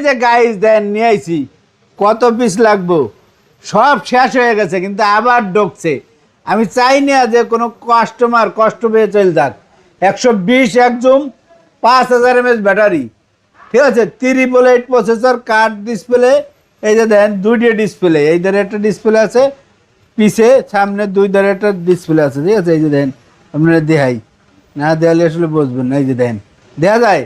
যে গাইস দেন নিয়ে আইছি, কত পিস লাগবো, সব শেষ হয়ে গেছে কিন্তু আবার ঢুকছে। আমি চাই না যে কোনো কাস্টমার কষ্ট পেয়ে চলে যাক। 120 একদম 5000 mAh ব্যাটারি, ঠিক আছে, 388 প্রসেসর, কার্ড ডিসপ্লে। এই যে দেন দুইটা ডিসপ্লে, এই ধারে একটা ডিসপ্লে আছে, পিছে সামনে দুই ধারে একটা ডিসপ্লে আছে, ঠিক আছে। এই যে দেন আপনারা দেখাই, না দেখালে আসলে বুঝবেন না। এই যে দেন দেখা যায়,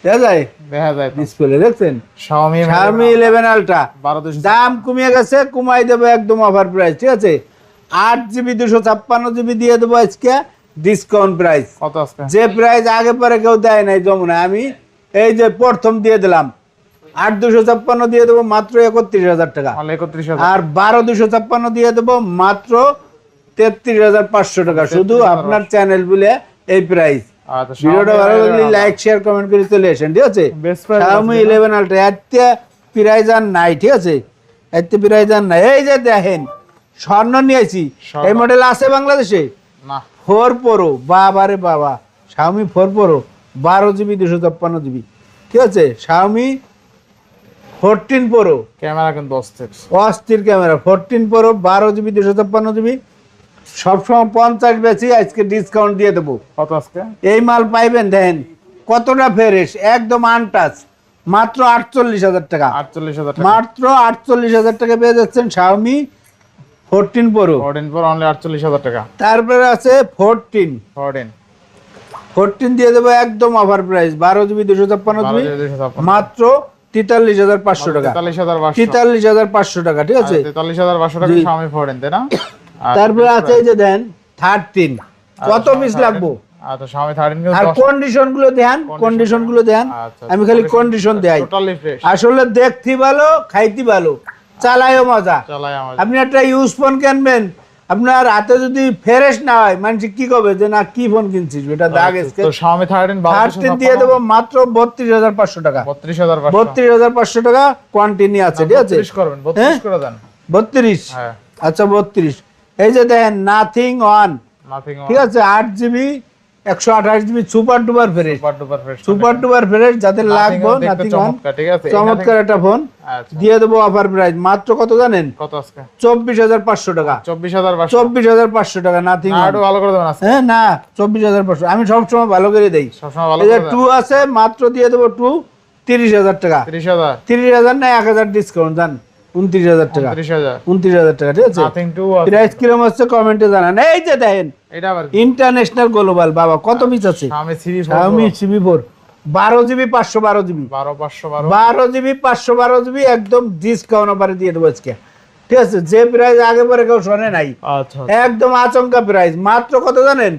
দেখা যায়, দেখা যায় ডিসপ্লে দেখছেন। Xiaomi Xiaomi 11 Ultra 12,256 দাম কমিয়ে গেছে, কমাই দেবো একদম অফার প্রাইস, ঠিক আছে। 8GB 256GB দিয়ে দেবো আজকে ডিসকাউন্ট প্রাইস। কত আজকে? যে প্রাইস আগে পরে কেউ দেয় নাই যমুনা, আমি এই যে প্রথম দিয়ে দিলাম 8,256 দিয়ে দেবো মাত্র 31,000 টাকা। অনলি 31,000। আর 12,256 দিয়ে দেবো মাত্র 33,500 টাকা, শুধু আপনার চ্যানেল বলে এই প্রাইস। আচ্ছা, ভিডিওটা ভালো লাগলে লাইক শেয়ার কমেন্ট করে চলে আসেন, ঠিক আছে। বেস্ট প্রাইস Xiaomi 11 Ultra এতে প্রাইস আর নাই, ঠিক আছে, এতে প্রাইস আর নাই। এই যে দেখেন স্বর্ণ নিয়েছি, এই মডেল আছে বাংলাদেশে না। 4 Pro, বাবা রে বাবা, Xiaomi 4 Pro 12GB 256GB, ঠিক আছে। Xiaomi 14 Pro ক্যামেরা কিন্তু অস্থির। অস্থির ক্যামেরা, 14 Pro 12GB 256GB, সবসময় 50 বেশি, আজকে ডিসকাউন্ট দিয়ে দেবো। কত আজকে? এই মাল পাইবেন দেখেন কতটা ফ্রেশ, একদম আনটাচ, মাত্র 48,000 টাকা। 48,000 টাকা। মাত্র 48,000 টাকা পেয়ে যাচ্ছেন Xiaomi 14 Pro। 14 Pro অনলি 48,000 টাকা। তারপরে আছে 14 দিয়ে দেবো একদম অফার প্রাইস, 12GB 256GB, 12,256 মাত্র 43,500 টাকা। 43,500 43,500 টাকা, ঠিক আছে। 43,500 টাকা জি। Xiaomi 14, তাই না? তারপরে আছে এই যে দেন 13, কত পিস লাগবো। আচ্ছা, Xiaomi 13 কিন্তু আর 10 কন্ডিশন গুলো দেন, কন্ডিশন গুলো দেন, আচ্ছা, আমি খালি কন্ডিশন দেই। Totally fresh. আসলে দেখতে ভালো, খাইতে ভালো, চালায়ও মজা। চালাই আমার। আপনি একটা ইউজ ফোন কিনবেন, আপনার হাতে যদি ফ্রেশ না হয়, মানুষ কি করবে যে না কি ফোন কিনছিস, এটা দাগ এসকে। তো Xiaomi 13 13 দিয়ে দেবো মাত্র 32,500 টাকা। 32,500। 32,500 টাকা কোয়ান্টিটি আছে, ঠিক আছে। 32 করবেন, 32 করে দেন। 32, হ্যাঁ, আচ্ছা 32। এই যে দেখেন নাথিং ওয়ান, নাথিং ঠিক আছে, 8GB 128GB super duper fresh, fresh. Super duper fresh, যাদের লাগবে নাথিং ওয়ান, চমৎকার, ঠিক আছে। চমৎকার একটা ফোন আচ্ছা, দিয়ে দেবো অফার প্রাইস মাত্র কত জানেন? কত আজকে? 24,500 টাকা। 24,500। 24,500 টাকা নাথিং আরো ভালো করে দেবেন আজকে। হ্যাঁ না 24,500, আমি সবসময় ভালো করে দেই। সবসময় ভালো এই যে করে দেন। 2 আছে, মাত্র দিয়ে দেবো 2 30,000 টাকা। 30,000। 30,000 না 1,000 ডিসকাউন্ট জান, 29,000 টাকা। 30,000। 29,000 টাকা, ঠিক আছে। নাথিং 2 প্রাইস কিরকম হচ্ছে কমেন্টে জানান। এই যে দেখেন এটা আবার ইন্টারন্যাশনাল গ্লোবাল, বাবা কত পিস আছে। Xiaomi CV4 Xiaomi CV4 12GB 512GB, 12,512। 12GB 512GB একদম ডিসকাউন্ট অফারে দিয়ে দেবো আজকে, ঠিক আছে। যে প্রাইস আগে পরে কেউ শোনে নাই, আচ্ছা, একদম আচমকা প্রাইস, মাত্র কত জানেন?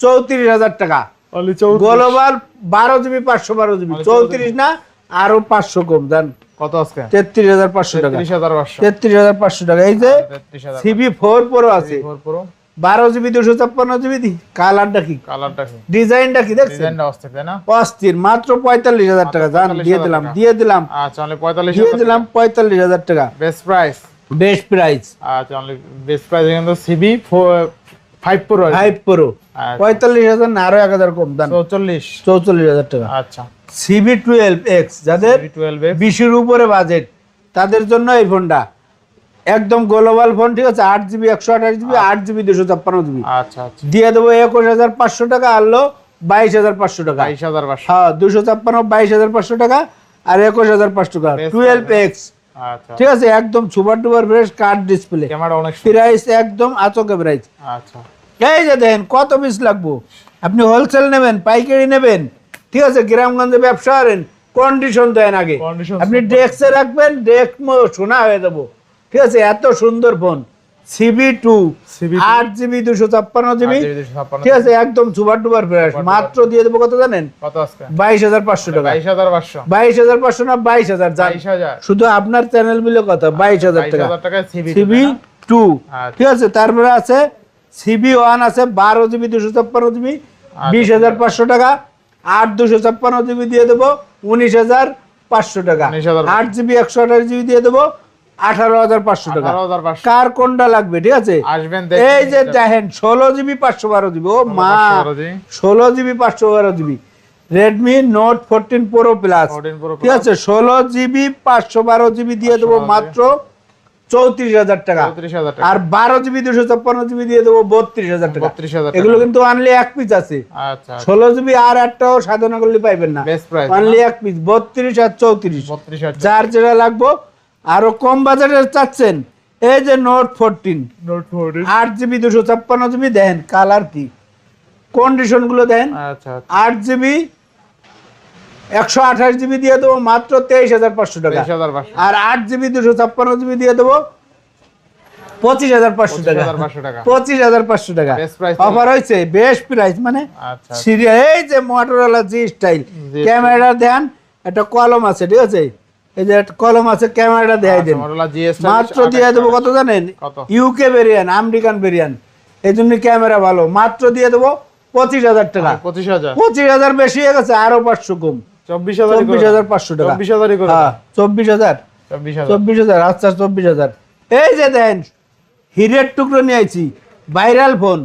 34,000 টাকা। অনলি 34। গ্লোবাল 12GB 512GB, 34 না আরো 500 কম জান, কত আজকে? 33,500 টাকা। 33,500। 33,500 টাকা। এই যে 33,000। CV4 Pro আছে, CV4 Pro 12GB 256GB, কালারটা কি, কালারটা কি? ডিজাইনটা কি দেখছেন, ডিজাইনটা অস্থির, তাই না? অস্থির। মাত্র 45,000 টাকা জান, দিয়ে দিলাম, দিয়ে দিলাম, আচ্ছা, অনলি দিয়ে 45,000। দিলাম 45,000 টাকা, বেস্ট প্রাইস। Best price. আচ্ছা, অনলি বেস্ট প্রাইস কিন্তু CV5 Pro 5 Pro আচ্ছা। 45,000 না আরো 1,000 কম দাম, 44। 44,000 টাকা। আচ্ছা, CV12X যাদের CV12 20 এর উপরে বাজেট, তাদের জন্য এই ফোনটা একদম গ্লোবাল ফোন, ঠিক আছে। 8GB 128GB, 8GB 256GB, আচ্ছা, আচ্ছা। দিয়ে দেবো 21,500 টাকা, আনলো 22,500 টাকা। 22,500। হ্যাঁ 256 22,500 টাকা আর 21,500 টাকা। 12X, আচ্ছা, ঠিক আছে, একদম super duper fresh, card display, camera অনেক সুন্দর। প্রাইস একদম আচকে প্রাইস। আচ্ছা, এই যে দেখেন কত পিস লাগবো, আপনি হোলসেল নেবেন, পাইকারি নেবেন, ঠিক আছে, গ্রামগঞ্জে ব্যবসা করেন, কন্ডিশন দেন আগে। Condition আপনি ডেস্কে রাখবেন, ডেস্ক সোনা হয়ে যাবো, ঠিক আছে। এত সুন্দর ফোন CV2 8GB 256GB, ঠিক আছে, একদম সুপার ডুপার ফ্রেশ, মাত্র দিয়ে দেবো কত জানেন? কত আজকে? 22,500 টাকা। 22,500। 22,500 না 22,000 যান, 22,000। শুধু আপনার চ্যানেল মিলে কথা 22,000 টাকা। 22,000 টাকায় CV2, CV2, আচ্ছা। ঠিক আছে। তারপরে আছে CV1 আছে 12GB 256GB, 20,500 টাকা। 8 256GB দিয়ে দেবো 19,500 টাকা। 19,500 8GB 128GB দিয়ে দেবো 18,500 টাকা। 18,500। কার কোনটা লাগবে, ঠিক আছে। আসবেন এই যে দেখেন 16GB 512GB, ও মা 512GB। 16GB 512GB, Redmi note 14 pro plus 14 Pro ঠিক আছে 16 GB 512 GB দিয়ে দেবো 512 মাত্র 34,000 টাকা 34,000 টাকা। আর 12 GB 256 GB দিয়ে দেবো 32,000 টাকা 32,000 টাকা। এগুলো কিন্তু অনলি এক পিস আছে আচ্ছা 16 GB আর একটাও সাধনা করলে পাইবেন না বেস্ট প্রাইস অনলি এক পিস 32 আর 34 32,000 যার যেটা লাগবো আরো কম বাজেটের চাচ্ছেন এই যে নোট 14 নোট 14 8 GB 256 GB দেন কালার কি কন্ডিশন গুলো দেন আচ্ছা 8 GB 128 GB দিয়ে দেবো মাত্র 23,500 টাকা 23,500 আর 8 GB 256 GB দিয়ে দেবো 25,500 টাকা 25,500 টাকা 25,500 টাকা Best price অফার হয়েছে বেস্ট প্রাইস মানে আচ্ছা সিরিয়াল এই যে মোটরোলা জি স্টাইল ক্যামেরা দেন একটা কলম আছে ঠিক আছে এই যে একটা কলম আছে ক্যামেরাটা দেখাই দেন মডেল জিএস মাত্র দিয়ে দেবো কত জানেন কত? ইউকে ভেরিয়েন্ট আমেরিকান ভেরিয়েন্ট এই জন্য ক্যামেরা ভালো মাত্র দিয়ে দেবো 25,000 টাকা 25,000 25,000 বেশি হয়ে গেছে আরো 500 কম 24,500 টাকা 24,000 করে হ্যাঁ 24,000 24,000 24,000 আচ্ছা 24,000 এই যে দেন হিরের টুকরো নিয়ে আইছি ভাইরাল ফোন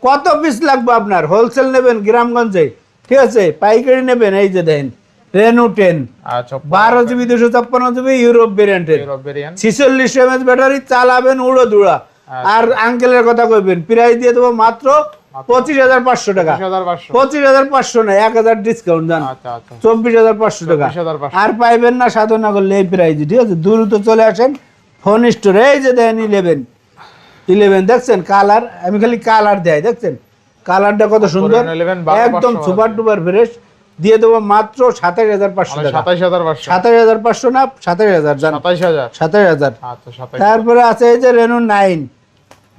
কত পিস লাগবে আপনার হোলসেল নেবেন গ্রামগঞ্জে ঠিক আছে পাইকারি নেবেন এই যে দেন রেনু 10 আচ্ছা 12 GB 256 GB ইউরোপ ভেরিয়েন্টের ইউরোপ ভেরিয়েন্ট 46 mAh ব্যাটারি চালাবেন উড়ো দুড়া আর আঙ্কেলের কথা কইবেন প্রাইস দিয়ে দেবো মাত্র 25,500 টাকা 25,500 25,500 না 1,000 ডিসকাউন্ট জান আচ্ছা আচ্ছা 24,500 টাকা 24,500 আর পাইবেন না সাধনা করলে এই প্রাইস ঠিক আছে দ্রুত চলে আসেন ফোন স্টোরে এই যে দেন 11 দেখছেন কালার আমি খালি কালার দেয় দেখছেন কালারটা কত সুন্দর 11 12 একদম 500 সুপার ডুপার ফ্রেশ দিয়ে দেবো মাত্র 27,500 টাকা 27,500 27,500 না 27,000 জান 27,000 27,000 আচ্ছা 27,000 তারপরে আছে এই যে রেনো 9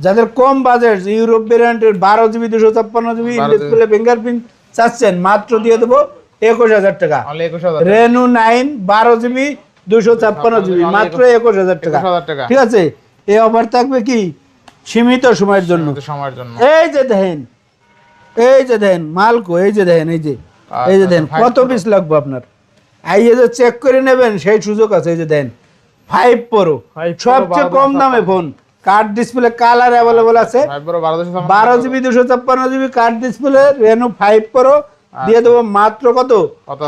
যাদের কম বাজেট ইউরোপ ভেরিয়েন্টের 12 GB 256 GB ডিসপ্লে ফিঙ্গারপ্রিন্ট চাচ্ছেন মাত্র দিয়ে দেবো 21,000 টাকা অনলি 21,000 রেনো 9 12 GB 256 GB মাত্র 21,000 টাকা 21,000 টাকা ঠিক আছে এই অফার থাকবে কি সীমিত সময়ের জন্য তো সময়ের জন্য এই যে দেখেন মালকো এই যে দেখেন এই যে দেখেন কত পিস লাগবে আপনার আইয়ে যে চেক করে নেবেন সেই সুযোগ আছে এই যে দেখেন 5 Pro 5 Pro সবচেয়ে কম দামে phone curved display colour available আছে 12 GB 256 GB curved display Reno 5 Pro দিয়ে দেবো মাত্র কত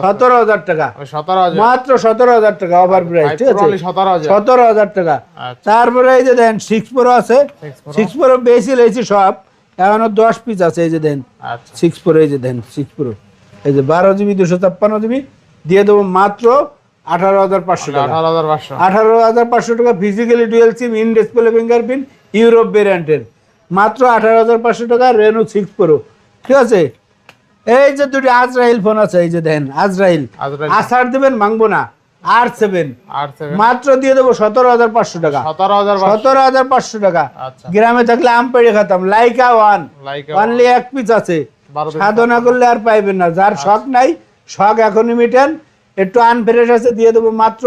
17,000 টাকা 17,000 মাত্র 17,000 টাকা অফার প্রাইস ঠিক আছে 17,000 17,000 টাকা আচ্ছা। তারপরে এই যে দেন 6 Pro আছে 6 Pro 6 Pro বেশি লেছি সব এখনো 10 পিস আছে এই যে দেন আচ্ছা 6 Pro এই যে দেন 6 Pro এই যে 12 GB 256 GB দিয়ে দেবো মাত্র 18,500 টাকা 18,500 18,500 টাকা physically dual sim in display fingerprint Europe ভেরিয়েন্টের মাত্র 18,500 টাকা রেনো 6 Pro ঠিক আছে এই যে দুটি আজরাইল ফোন আছে এই যে দেন আজরাইল আসার দেবেন মাংবো না R7 R7 মাত্র দিয়ে দেবো 17,500 টাকা 17,500 টাকা আচ্ছা গ্রামে থাকলে আম পেড়ে খেতাম লাইকা 1 লাইকা অনলি এক পিস আছে 12 পিস সাধনা করলে আর পাইবেন না যার শখ নাই শখ এখনই মিটেন একটু আনফ্রেশ আছে দিয়ে দেবো মাত্র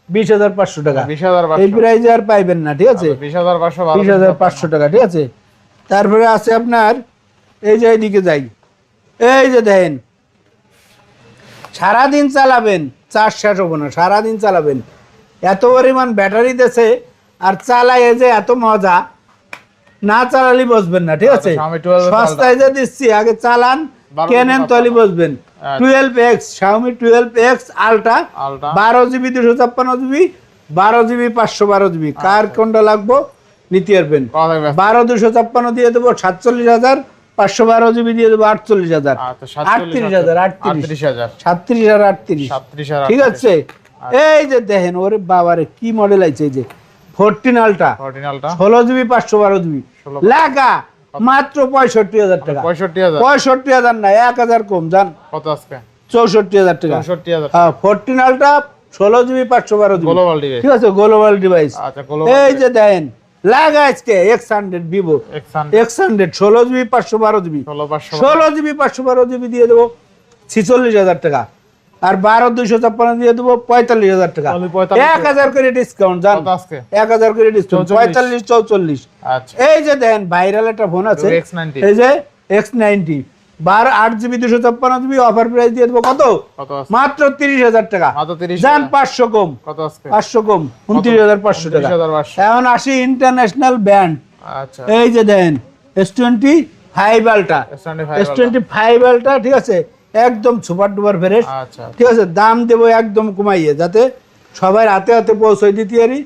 20,500 টাকা 20,500 এই প্রাইজে আর পাইবেন না ঠিক আছে 20,500 20,500 টাকা ঠিক আছে তারপরে আছে আপনার এই যে এইদিকে যাই এই যে দেখেন সারাদিন চালাবেন চার্জ শেষ হবো না সারাদিন চালাবেন এত পরিমাণ ব্যাটারি দেছে আর চালায় যে এত মজা না চালালে বসবেন না ঠিক আছে Xiaomi 12 সস্তায় যে দিচ্ছি আগে চালান কেনেন তলি বসবেন 12X Xiaomi 12X Ultra Ultra 12 GB 256 GB 12 GB 512 GB কার কোনটা লাগবো নিতে পারবেন 12 256 দিয়ে দেবো 47,512 GB দিয়ে দেবো 48,000 38,000 ঠিক আছে এই যে দেখেন ওরে বাবারে কি মডেল আছে এই যে 14 Ultra 16 GB 512 GB লাগা মাত্র 65,000 টাকা 65,000 না 1,000 কম জান কত আজকে 64,000 টাকা 64,000 হ্যাঁ 14 Ultra 16 GB 512 GB global device ঠিক আছে গ্লোবাল ডিভাইস আচ্ছা গ্লোবাল এই যে দেখেন লাগা আজকে X100 Vivo X100 16 GB 512 GB 16 GB 512 GB দিয়ে দেবো 46,000 টাকা আর 12 256 দিয়ে দেবো 45,000 টাকা 1,000 করে ডিসকাউন্ট জান 1,000 করে ডিসকাউন্ট 45 44 আচ্ছা এই যে দেখেন ভাইরাল একটা ফোন আছে এই যে X90 12 8 GB 256 GB offer price দিয়ে দেবো কত মাত্র 30,000 টাকা জান 500 কম কত আজকে 500 কম 29,500 টাকা এখন আসি ইন্টারন্যাশনাল ব্র্যান্ড আচ্ছা এই যে দেন S25 Ultra S25 Ultra ঠিক আছে একদম সুপার ডুপার ফ্রেশ। আচ্ছা ঠিক আছে, দাম দেবো একদম কমাইয়ে, যাতে সবাই হাতে হাতে পৌঁছাই দিতে পারি।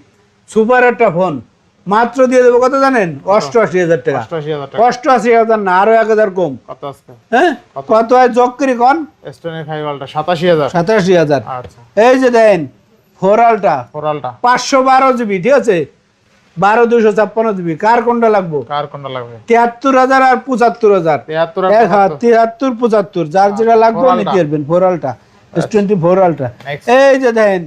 সুপার একটা ফোন মাত্র দিয়ে দেবো কত জানেন? 88,000 টাকা। 88,000 টাকা। 88,000 না, আরো 1,000 কম। কত আজকে? হ্যাঁ, কত হয় যোগ করি কন? S25 ultra 87,000। 87,000। আচ্ছা এই যে দেন 4 আলট্রা ফোরালটা 512 জিবি, ঠিক আছে, 12,256 জিবি। কার কোনটা লাগবো? কার কোনটা লাগবে? 73,000 আর 75,000। 73 আর 73 75, যার যেটা লাগবে 4 নিতে পারবেন। 4 আলট্রা, S24 আলট্রা। Next. এই যে দেখেন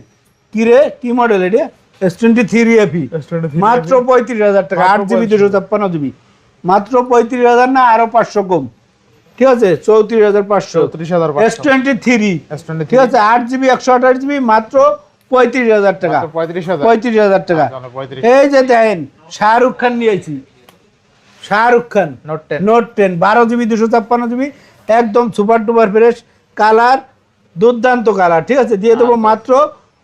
কি রে, কি মডেল এটা? S23 FE, S23 মাত্র 35,000 টাকা। 8 জিবি 256 জিবি, মাত্র 35,000 না, আরো 500 কম। ঠিক আছে, 34,500। 34,500। S23, S23 ঠিক আছে, 8 জিবি 128 জিবি, মাত্র 35,000 টাকা। 35,000। 35,000 টাকা। আচ্ছা, 35। এই যে দেখেন শাহরুখ খান নিয়েছি, Shahrukh Khan note 10। Note 10, 12 GB 256 GB, একদম সুপার ডুপার ফ্রেশ কালার, দুর্দান্ত কালার। ঠিক আছে, দিয়ে দেবো মাত্র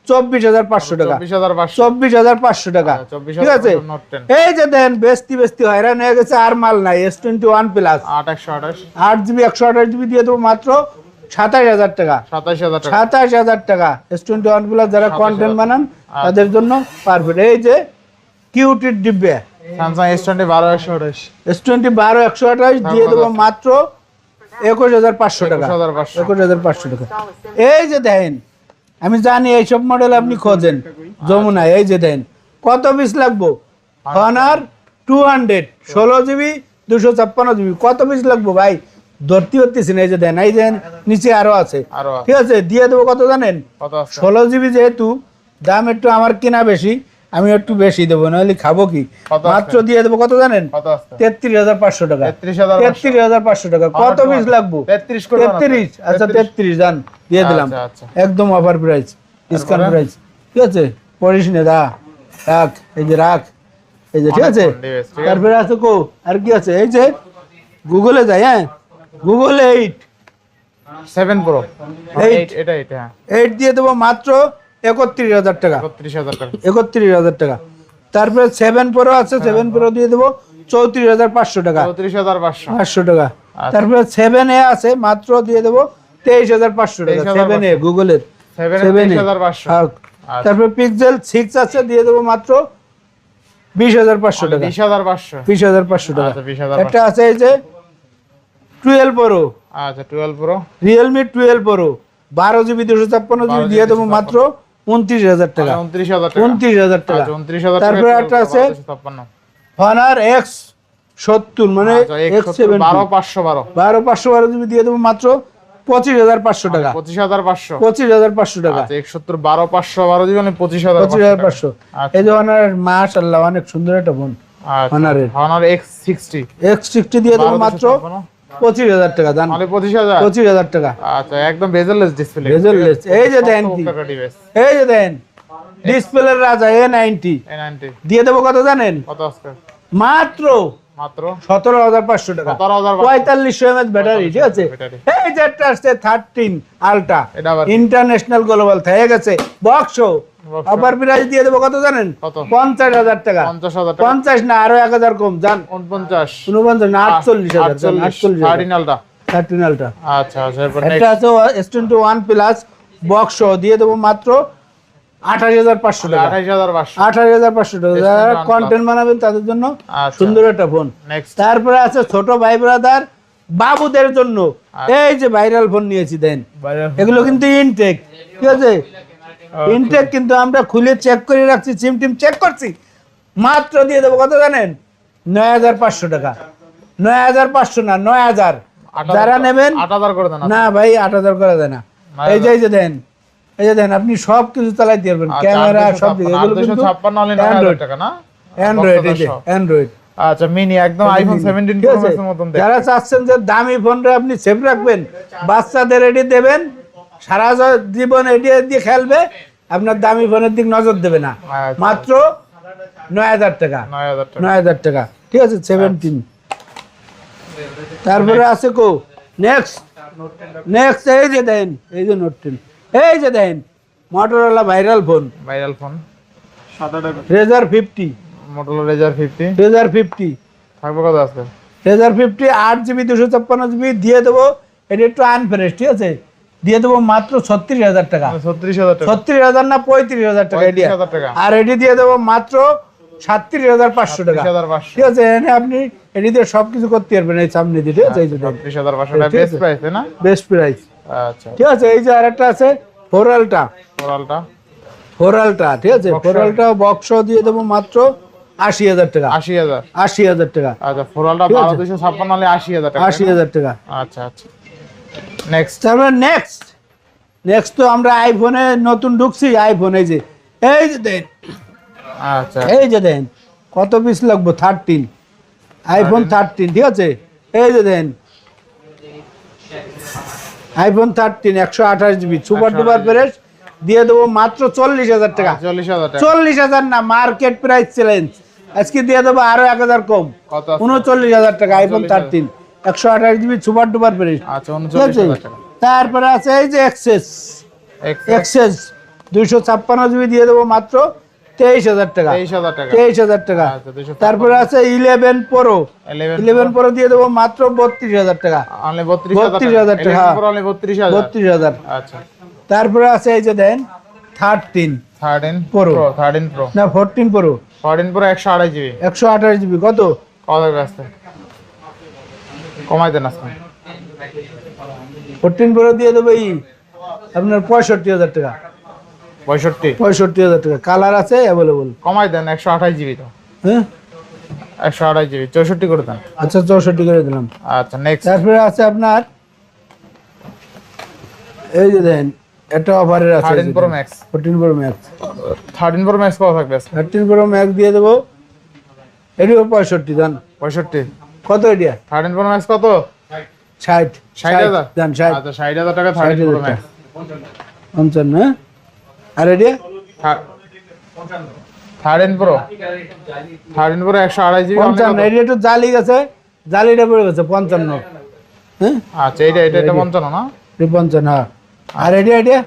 24,500 টাকা। 24,500। 24,500 টাকা। আচ্ছা, 24,500 ঠিক আছে, নোট 10। এই যে দেন বেস্তি হয়রান হয়ে গেছে, আর মাল নাই। S21 plus 8/128। 8 জিবি 128 জিবি দিয়ে দেবো মাত্র 27,000 টাকা। 27,000 টাকা। 27,000 টাকা। S21 প্লাস যারা 27,000 কন্টেন্ট বানান তাদের জন্য পারফেক্ট। এই যে কিউটির ডিব্বে স্যামসাং S20 12/128। S20 12/128 দিয়ে দেবো মাত্র 21,500 টাকা। 21,500। 21,500 টাকা। এই যে দেখেন, আমি জানি এইসব মডেল আপনি খোঁজেন যমুনা। এই যে দেখেন কত পিস লাগবো? Honor 200 16 জিবি 256 জিবি, কত পিস লাগবো ভাই? ধরতে হতেছি না। এই যে দেন, এই যে নিচে আরো আছে। আরো ঠিক আছে, দিয়ে দেবো কত জানেন? কত আছে? 16 জিবি, যেহেতু দাম একটু আমার কেনা বেশি, আমি একটু বেশি দেবো, নাহলে খাবো কি। কত মাত্র আছে? দিয়ে দেবো কত জানেন? কত আছে? 33,500 টাকা। 33,500। 33,500 টাকা। কত পিস লাগবো? 33 করে দাও না। 33। আচ্ছা 33 জান দিয়ে দিলাম। আচ্ছা, আচ্ছা। একদম অফার প্রাইস, ডিসকাউন্ট তারপরে? প্রাইস। ঠিক আছে, পড়িস না দা, রাখ, এই যে রাখ, এই যে, ঠিক অনেক আছে। ফোন device, ঠিক আছে। তারপরে আছে কো, আর কি আছে? এই যে গুগলে যাই, হ্যাঁ, গুগল 8 7 Pro। 8 এটা হ্যাঁ 8 দিয়ে দেবো মাত্র 31,000 টাকা। 31,000 টাকা। 31,000 টাকা। তারপরে 7 Pro আছে, 7 Pro দিয়ে দেবো 34,500 টাকা। 34,500। 500 টাকা। তারপরে 7A আছে, মাত্র দিয়ে দেবো 23,500 টাকা। 7A গুগলের 23,500। হ্যাঁ। তারপরে পিক্সেল 6 আছে, দিয়ে দেবো মাত্র 20,500 টাকা। 20,500। 20,500 টাকা। আচ্ছা, 20,500। একটা আছে এই যে 12 Pro, আচ্ছা 12 Pro। Realme 12 Pro 12 GB 256 GB, দিয়ে দেবো মাত্র 29,000 টাকা। 29,000 টাকা। 29,000 টাকা। আচ্ছা 29,000 টাকা। তারপরে একটা আছে 12,500। Honor X70, মানে আচ্ছা, X70 12,512। 12,512 জিবি, দিয়ে দেবো মাত্র 25,500 টাকা। 25,500। 25,500 টাকা। আচ্ছা 170 12,512 দিবেন 25,500। 25,500। আচ্ছা। এই যে Honor, মাশাআল্লাহ, অনেক সুন্দর একটা ফোন। আচ্ছা Honor-এর Honor X60 X60 দিয়ে দেবো মাত্র 25,000 টাকা। দাম মানে 25,000। 25,000 টাকা। আচ্ছা একদম বেজেললেস ডিসপ্লে। বেজেললেস। এই যে দেন কি, ডিভাইস এই যে দেন ডিসপ্লের রাজা A90 A90 দিয়ে দেবো কত জানেন? কত আছে? মাত্র মাত্র 17,500 টাকা। 17,500। 4500 mAh ব্যাটারি। ঠিক আছে, ব্যাটারি। এই যে একটা আসছে 13 আলট্রা, এটা আবার কি? ইন্টারন্যাশনাল গ্লোবাল থেকে গেছে বক্স। Box। অফার প্রাইস দিয়ে দেবো কত জানেন? কত? 50,000 টাকা। 50,000 টাকা। 50 না, আরো 1,000 কম। জান 49 49 না, 48,000। 48,000। 13 আলটা। 13 আলট্রা। আচ্ছা আচ্ছা এরপর একটা নেক্সট আছে S21 প্লাস বক্স, দিয়ে দেবো মাত্র 28,500 টাকা। 28,500। 28,500 টাকা। যারা S21 কন্টেন্ট বানাবেন তাদের জন্য আচ্ছা। সুন্দর একটা ফোন। নেক্সট তারপরে আছে ছোট ভাই ব্রাদার বাবুদের জন্য, এই যে ভাইরাল ফোন নিয়েছি দেন। এগুলো কিন্তু ইনটেক, ঠিক আছে, ইনটেক কিন্তু আমরা খুলে চেক করে রাখছি, সিম টিম চেক করছি। মাত্র দিয়ে দেবো কত জানেন? 9,500 টাকা। 9,500 না, 9,000। যারা নেবেন 8,000 করে দেন। না ভাই, 8,000 করে দেয় না। এই যে দেন, এই যে দেন, আপনি সব কিছু চালাইতে পারবেন, ক্যামেরা সব দিকে। এগুলো কিন্তু 856 হলে 9,000 অ্যান্ড্রয়েড, টাকা না? অ্যান্ড্রয়েড, এই যে অ্যান্ড্রয়েড। আচ্ছা মিনি একদম আইফোন 17 ঠিক প্রো আছে? ম্যাক্সের মতন দেখতে। যারা চাচ্ছেন যে দামি ফোনটা আপনি সেভ রাখবেন, বাচ্চাদের এটি দেবেন, সারা জীবন এটি দিয়ে খেলবে, আপনার দামি ফোনের দিক নজর দেবে না। আচ্ছা। মাত্র 9,000 টাকা। 9,000 টাকা। 9,000 টাকা। ঠিক আছে, 17। তারপরে আছে কো নেক্সট, নেক্সট এই যে দেন, এই যে নোট 10, এই যে then Motorola viral phone viral phone Razr 50, Motorola Razr 50 Razr 50, থাকবে কত আছে? Razr 50 8 জিবি 256 জিবি, দিয়ে দেবো এটা একটু আনফ্রেশ, ঠিক আছে, দিয়ে দেবো মাত্র 36,000 টাকা। 36,000 টাকা। 36,000 না 35,000 টাকা এটি। 35,000 টাকা। আর এটি দিয়ে দেবো মাত্র 37,500 টাকা। 37,500 ঠিক আছে, এনে আপনি এটি দিয়ে সবকিছু করতে পারবেন এই সামনে দিয়ে, ঠিক আছে। এই যে 37,500 টাকা বেস্ট প্রাইস না? Best price. আচ্ছা, ঠিক আছে, এই যে আরেকটা আছে ফোরালটা। ফোরালটা, ঠিক আছে, ফোরালটা বক্স দিয়ে দেবো মাত্র 80,000 টাকা। 80,000 টাকা। আচ্ছা, ফোরালটা 12,256 হলে 80,000 টাকা। 80,000 টাকা। আচ্ছা আচ্ছা, নেক্সট। তারপর নেক্সট তো আমরা আইফোনে নতুন ঢুকছি। আইফোন এই যে দেন, আচ্ছা, এই যে দেন কত পিস লাগবে, 13 আইফোন 13, ঠিক আছে। এই যে then iPhone 13 128 GB super duper fresh দিয়ে দেবো মাত্র 40,000 টাকা। 40,000 টাকা। 40,000 না, মার্কেট প্রাইস চ্যালেঞ্জ, আজকে দিয়ে দেবো আরো 1,000 কম, কত? 39,000 টাকা iPhone 13 128 GB super duper fresh. আচ্ছা, 39,000 টাকা। তারপরে আছে এই যে এক্সেস 256 জিবি দিয়ে দেবো মাত্র 23,000 টাকা। 23,000 টাকা। 23,000 টাকা। আচ্ছা, 256 তারপরে আছে 11 প্রো 11 প্রো দিয়ে দেবো মাত্র 32,000 টাকা। অনলি 32,000 টাকা। অনলি 32,000। 32,000। আচ্ছা, তারপরে আছে এই যে দেন 13 প্রো Pro। 13 প্রো না 14 প্রো 128 জিবি। 128 জিবি কত? কত আছে? কমাই দেন আজকে। 14 প্রো দিয়ে দেবো আপনার 65,000 টাকা। 65 টাকা। কালার আছে অ্যাভেলেবল। কমাই দেন, 128 জিবি তো। হ্যাঁ, 128 জিবি 64 করে দেন। আচ্ছা 64 করে দিলাম। আচ্ছা, নেক্সট। তারপরে আছে আপনার এই যে দেন একটা অফারের আছে 13 pro max. 14 pro max. 13 pro max কত থাকবে? 13 প্রো ম্যাক্স দিয়ে দেবো এটিও 65 দান। 65। কত এটা? 13 প্রো ম্যাক্স কত? 60,000 দান। 60। আচ্ছা, 60,000 টাকা 13 প্রো ম্যাক্স। 55। হ্যাঁ, আর এটা 13 প্রো 128 জিবি। 55। এটা একটু জালি গেছে, জালিটা পড়ে গেছে 55। হ্যাঁ, আচ্ছা, এটা 55 না? 55। হ্যাঁ, আর এটা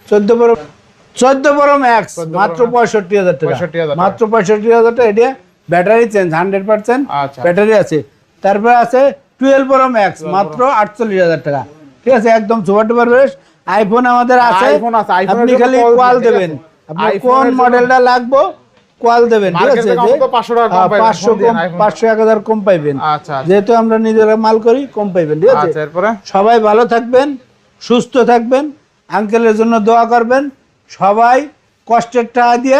14 প্রো ম্যাক্স মাত্র 65,000 টাকা। 65,000 মাত্র 65,000 টাকা। এটা ব্যাটারি চেঞ্জ 100% আচ্ছা। ব্যাটারি আছে। তারপরে আছে 12 প্রো ম্যাক্স মাত্র 48,000 টাকা। ঠিক আছে, একদম সুপার ডুপার ফ্রেশ আইফোন আমাদের আছে। আইফোন আছে, আপনি খালি কল দেবেন, আপনার কোন মডেলটা লাগবে কল দেবেন, ঠিক আছে। মার্কেটে কত? 500 টাকা কম পাইবেন। 500 কম, 500 1000 কম পাইবেন। আচ্ছা, যেহেতু আমরা নিজেরা মাল করি কম পাইবেন, ঠিক আছে। আচ্ছা, এরপরে সবাই ভালো থাকবেন, সুস্থ থাকবেন, আঙ্কেলের জন্য দোয়া করবেন। সবাই কষ্টের টাকা দিয়ে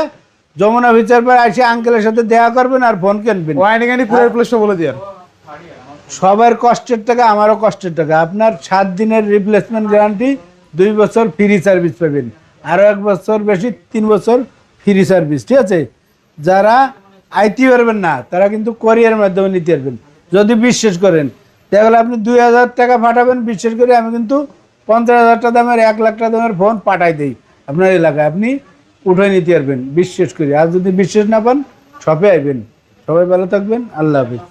যমুনা ফিচার পর এসে আঙ্কেলের সাথে দেখা করবেন আর ফোন কিনবেন। ওয়ারেন্টি গ্যারান্টি পুরো প্লেসটা বলে দিন। সবার কষ্টের টাকা, আমারও কষ্টের টাকা। আপনার 7 দিনের রিপ্লেসমেন্ট গ্যারান্টি, 2 বছর ফ্রি সার্ভিস পাবেন, আরও 1 বছর বেশি 3 বছর ফ্রি সার্ভিস, ঠিক আছে। যারা আইতে পারবেন না তারা কিন্তু কোরিয়ার মাধ্যমে নিতে পারবেন যদি বিশ্বাস করেন। তাহলে আপনি 2,000 টাকা পাঠাবেন, বিশ্বাস করে আমি কিন্তু 50,000 টাকা দামের 1 লাখ টাকা দামের ফোন পাঠাই দিই আপনার এলাকায়, আপনি উঠে নিতে পারবেন বিশ্বাস করি। আর যদি বিশ্বাস না পান শপে আইবেন। সবাই ভালো থাকবেন, আল্লাহ হাফিজ।